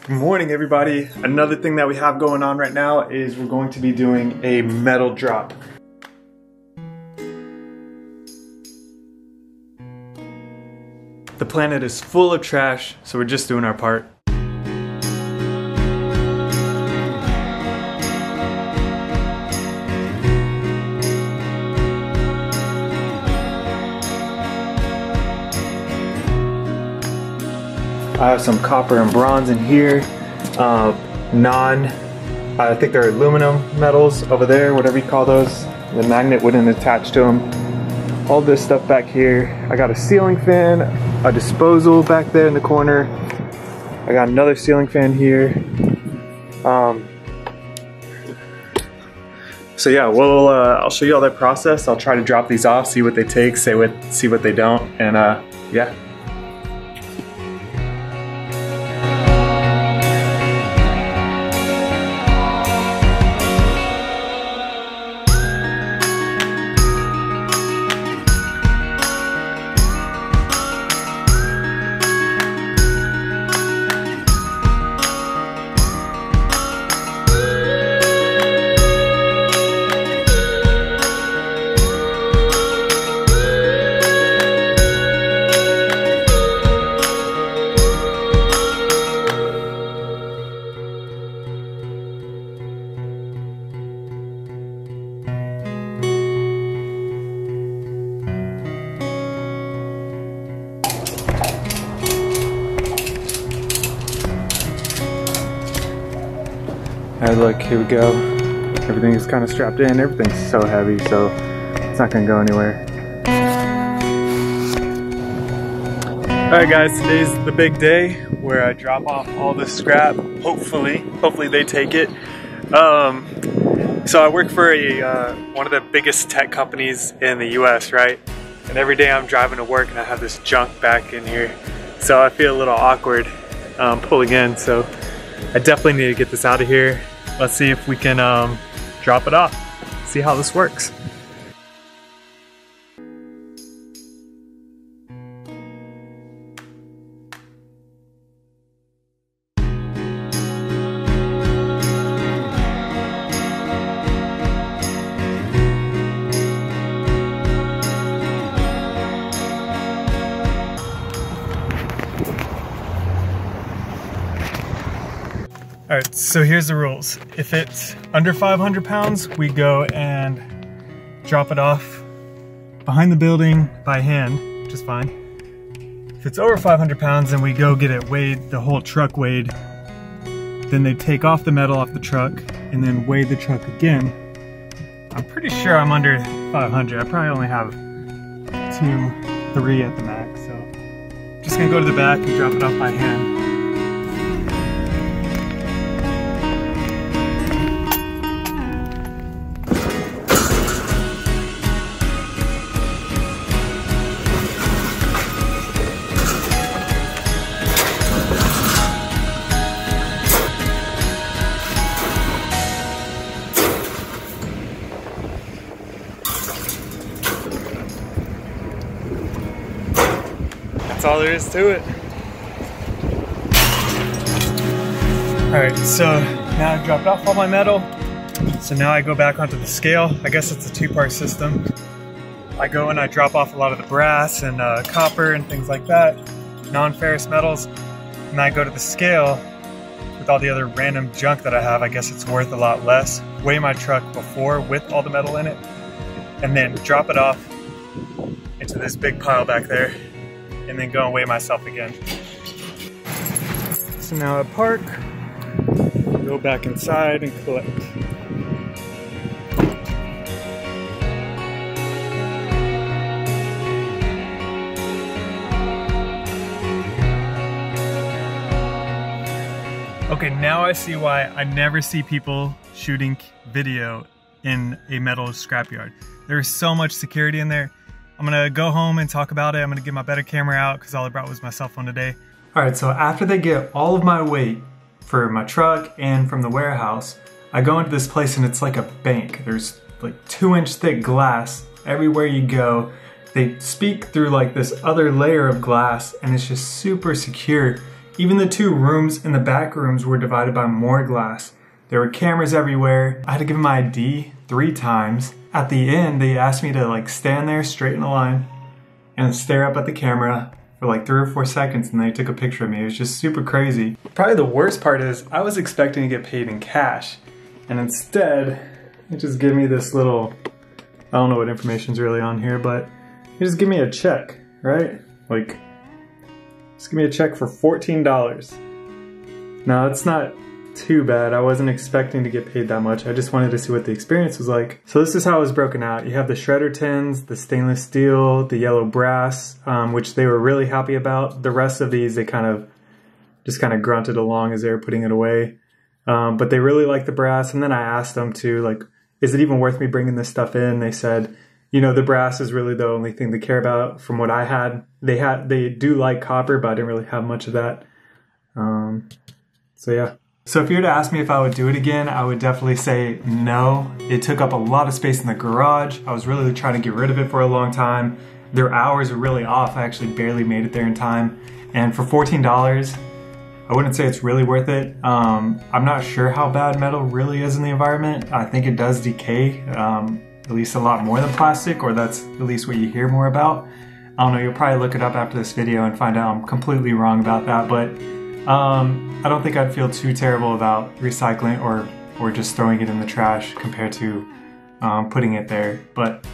Good morning, everybody. Another thing that we have going on right now is we're going to be doing a metal drop. The planet is full of trash, so we're just doing our part. I have some copper and bronze in here, I think they're aluminum metals over there, whatever you call those. The magnet wouldn't attach to them. All this stuff back here. I got a ceiling fan, a disposal back there in the corner. I got another ceiling fan here. So yeah, well, I'll show you all that process. I'll try to drop these off, see what they take, see what they don't, and yeah. Alright, look, here we go. Everything is kind of strapped in. Everything's so heavy, so it's not gonna go anywhere. Alright guys, today's the big day where I drop off all the scrap. Hopefully they take it. So I work for one of the biggest tech companies in the US, right? And every day I'm driving to work and I have this junk back in here. So I feel a little awkward pulling in, so I definitely need to get this out of here. Let's see if we can drop it off, see how this works. Alright, so here's the rules. If it's under 500 pounds, we go and drop it off behind the building by hand, which is fine. If it's over 500 pounds, then we go get it weighed, the whole truck weighed. Then they take off the metal off the truck and then weigh the truck again. I'm pretty sure I'm under 500. I probably only have 2, 3 at the max, so just gonna go to the back and drop it off by hand. That's all there is to it. Alright, so now I've dropped off all my metal. So now I go back onto the scale. I guess it's a 2-part system. I go and I drop off a lot of the brass and copper and things like that, non-ferrous metals. And I go to the scale with all the other random junk that I have. I guess it's worth a lot less. Weigh my truck before with all the metal in it, and then drop it off into this big pile back there, and then go and weigh myself again. So now I park, go back inside and collect. Okay, now I see why I never see people shooting video in a metal scrapyard. There's so much security in there. I'm gonna go home and talk about it. I'm gonna get my better camera out because all I brought was my cell phone today. All right, so after they get all of my weight for my truck and from the warehouse, I go into this place and it's like a bank. There's like 2-inch thick glass everywhere you go. They speak through like this other layer of glass and it's just super secure. Even the two rooms in the back rooms were divided by more glass. There were cameras everywhere. I had to give them my ID 3 times. At the end, they asked me to like stand there straight in a line and stare up at the camera for like 3 or 4 seconds, and they took a picture of me. It was just super crazy. Probably the worst part is I was expecting to get paid in cash, and instead they just give me this little, I don't know what information's really on here, but they just give me a check, right? Like, just give me a check for $14. Now, it's not too bad. I wasn't expecting to get paid that much. I just wanted to see what the experience was like. So this is how it was broken out. You have the shredder tins, the stainless steel, the yellow brass, which they were really happy about. The rest of these, they just kind of grunted along as they were putting it away. But they really liked the brass. And then I asked them to, like, is it even worth me bringing this stuff in? They said, you know, the brass is really the only thing they care about from what I had. They do like copper, but I didn't really have much of that. So yeah. So if you were to ask me if I would do it again, I would definitely say no. It took up a lot of space in the garage. I was really trying to get rid of it for a long time. Their hours were really off. I actually barely made it there in time. And for $14, I wouldn't say it's really worth it. I'm not sure how bad metal really is in the environment. I think it does decay, at least a lot more than plastic, or that's at least what you hear more about. I don't know, you'll probably look it up after this video and find out I'm completely wrong about that, but I don't think I'd feel too terrible about recycling or just throwing it in the trash compared to putting it there, but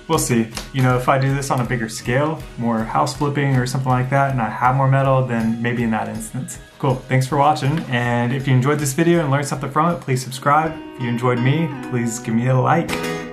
we'll see. You know, if I do this on a bigger scale, more house flipping or something like that, and I have more metal, then maybe in that instance. Cool, thanks for watching, and if you enjoyed this video and learned something from it, please subscribe. If you enjoyed me, please give me a like.